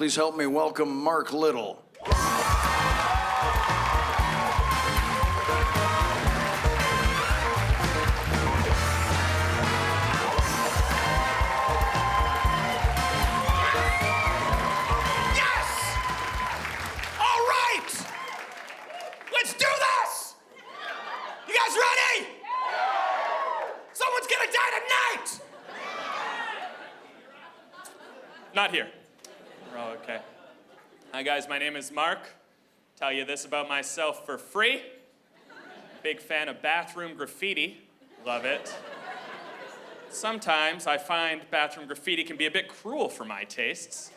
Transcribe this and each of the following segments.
Please help me welcome Mark Little. Not here. Oh, okay. Hi guys, my name is Mark. Tell you this about myself for free. Big fan of bathroom graffiti. Love it. Sometimes I find bathroom graffiti can be a bit cruel for my tastes.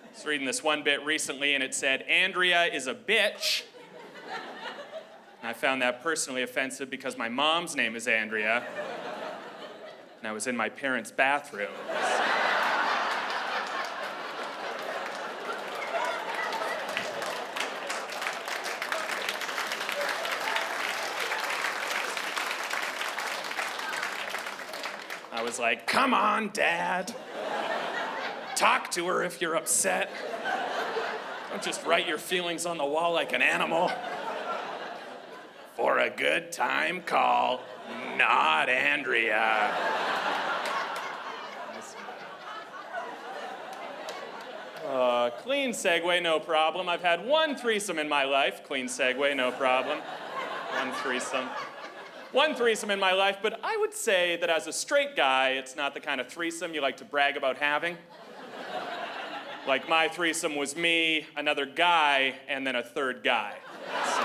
I was reading this one bit recently and it said, "Andrea is a bitch." And I found that personally offensive because my mom's name is Andrea. And I was in my parents' bathroom. I was like, "Come on, Dad. Talk to her if you're upset. Don't just write your feelings on the wall like an animal. For a good time, call not Andrea." Clean segue, no problem. I've had one threesome in my life. Clean segue, no problem. One threesome in my life, but I would say that as a straight guy, it's not the kind of threesome you like to brag about having. Like my threesome was me, another guy, and then a third guy. So.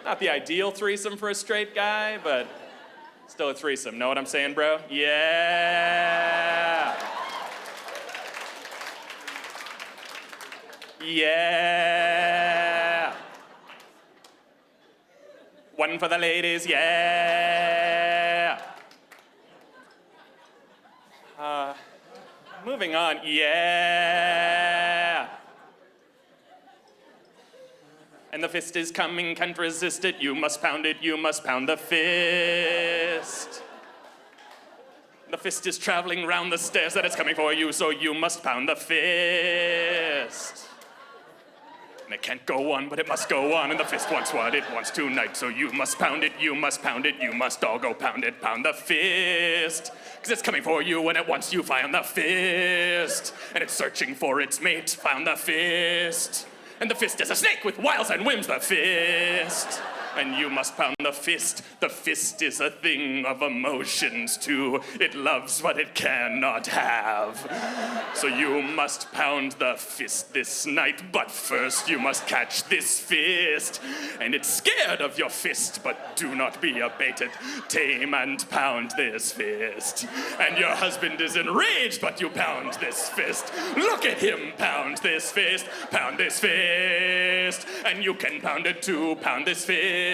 Not the ideal threesome for a straight guy, but still a threesome. Know what I'm saying, bro? Yeah! Yeah! One for the ladies, yeah! Moving on, yeah! And the fist is coming, can't resist it. You must pound it, you must pound the fist. The fist is traveling round the stairs and it's coming for you, so you must pound the fist. And it can't go on, but it must go on, and the fist wants what it wants tonight, so you must pound it, you must pound it, you must all go pound it, pound the fist. Because it's coming for you when it wants you, pound the fist. And it's searching for its mate, pound the fist. And the fist is a snake with wiles and whims, the fist. And you must pound the fist. The fist is a thing of emotions too. It loves what it cannot have. So you must pound the fist this night, but first you must catch this fist. And it's scared of your fist, but do not be abated. Tame and pound this fist. And your husband is enraged, but you pound this fist. Look at him pound this fist. Pound this fist. And you can pound it too. Pound this fist.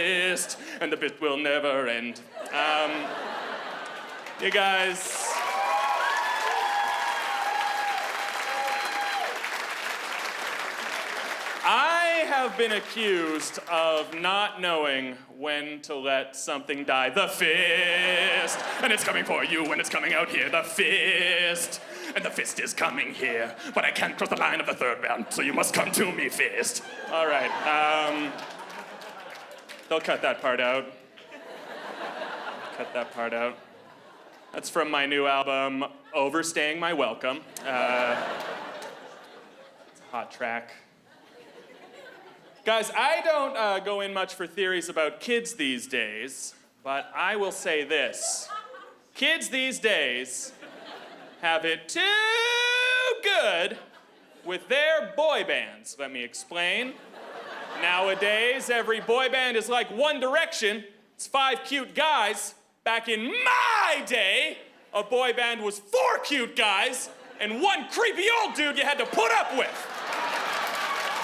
And the bit will never end. You guys. I have been accused of not knowing when to let something die. The fist. And it's coming for you when it's coming out here. The fist. And the fist is coming here. But I can't cross the line of the third round, so you must come to me, fist. All right. They'll cut that part out. Cut that part out. That's from my new album, Overstaying My Welcome. It's a hot track. Guys, I don't go in much for theories about kids these days, but I will say this. Kids these days have it too good with their boy bands. Let me explain. Nowadays, every boy band is like One Direction. It's 5 cute guys. Back in my day, a boy band was 4 cute guys and 1 creepy old dude you had to put up with.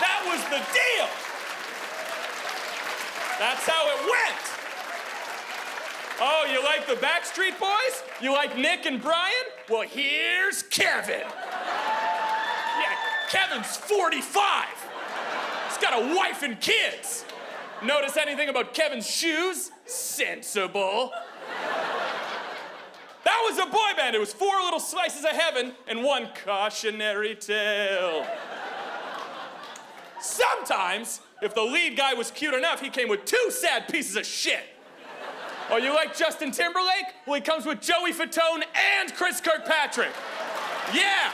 That was the deal. That's how it went. Oh, you like the Backstreet Boys? You like Nick and Brian? Well, here's Kevin. Yeah, Kevin's 45. He's got a wife and kids. Notice anything about Kevin's shoes? Sensible. That was a boy band. It was 4 little slices of heaven and 1 cautionary tale. Sometimes, if the lead guy was cute enough, he came with 2 sad pieces of shit. Oh, you like Justin Timberlake? Well, he comes with Joey Fatone and Chris Kirkpatrick. Yeah.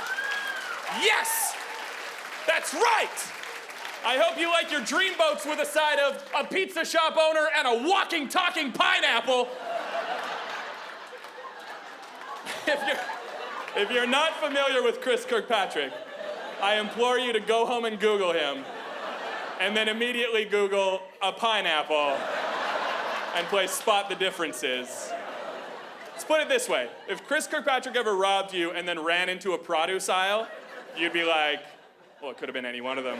Yes. That's right. I hope you like your dreamboats with a side of a pizza shop owner and a walking, talking pineapple. If you're not familiar with Chris Kirkpatrick, I implore you to go home and Google him, and then immediately Google a pineapple and play Spot the Differences. Let's put it this way. If Chris Kirkpatrick ever robbed you and then ran into a produce aisle, you'd be like, well, it could have been any one of them.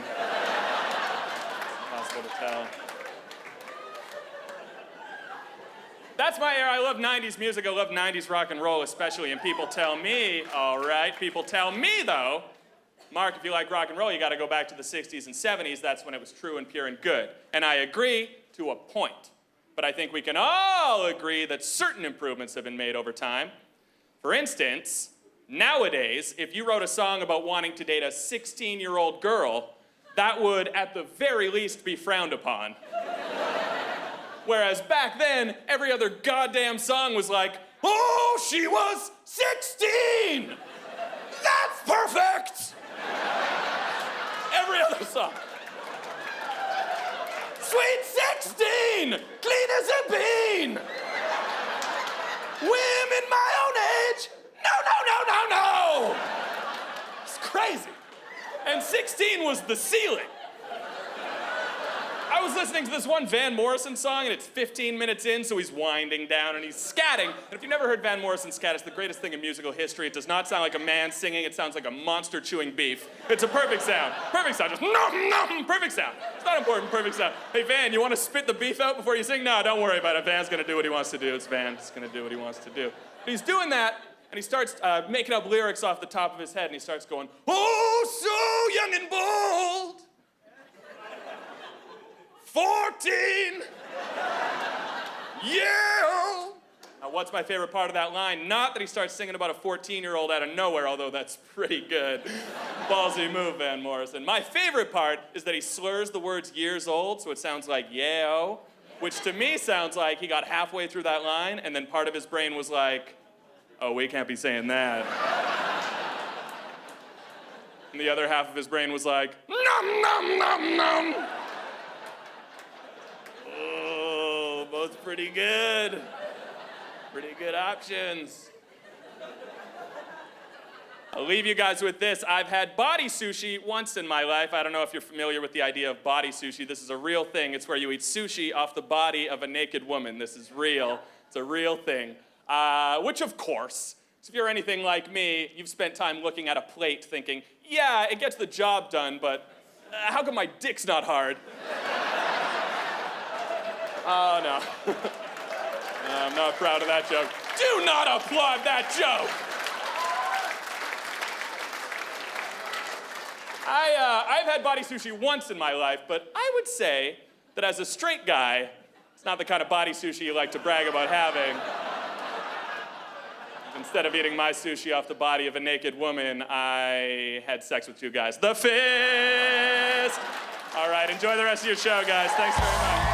Impossible to tell. That's my era. I love 90s music. I love 90s rock and roll especially. And people tell me, all right, people tell me though, Mark, if you like rock and roll, you got to go back to the 60s and 70s. That's when it was true and pure and good. And I agree to a point. But I think we can all agree that certain improvements have been made over time. For instance, nowadays, if you wrote a song about wanting to date a 16-year-old girl, that would, at the very least, be frowned upon. Whereas back then, every other goddamn song was like, oh, she was 16! That's perfect! Every other song. Sweet 16! Clean as a bean! Women my own age! No! It's crazy. And 16 was the ceiling. I was listening to this one Van Morrison song, and it's 15 minutes in, so he's winding down and he's scatting. And if you've never heard Van Morrison scat, it's the greatest thing in musical history. It does not sound like a man singing, it sounds like a monster chewing beef. It's a perfect sound. Perfect sound, just nom, perfect sound. It's not important, perfect sound. Hey, Van, you want to spit the beef out before you sing? No, don't worry about it. Van's gonna do what he wants to do. It's Van, he's gonna do what he wants to do. But he's doing that, and he starts making up lyrics off the top of his head, and he starts going, oh, so young and bold. 14! Yeah! Now, what's my favorite part of that line? Not that he starts singing about a 14-year-old out of nowhere, although that's pretty good. Ballsy move, Van Morrison. My favorite part is that he slurs the words years old, so it sounds like yeah-o, which to me sounds like he got halfway through that line, and then part of his brain was like, oh, we can't be saying that. And the other half of his brain was like, nom. Both pretty good. Pretty good options. I'll leave you guys with this. I've had body sushi once in my life. I don't know if you're familiar with the idea of body sushi. This is a real thing. It's where you eat sushi off the body of a naked woman. This is real. It's a real thing. Which, of course, if you're anything like me, you've spent time looking at a plate thinking, yeah, it gets the job done, but how come my dick's not hard? Oh, no. No, I'm not proud of that joke. Do not applaud that joke! I've had body sushi once in my life, but I would say that as a straight guy, it's not the kind of body sushi you like to brag about having. Instead of eating my sushi off the body of a naked woman, I had sex with 2 guys. The fist! All right, enjoy the rest of your show, guys. Thanks very much.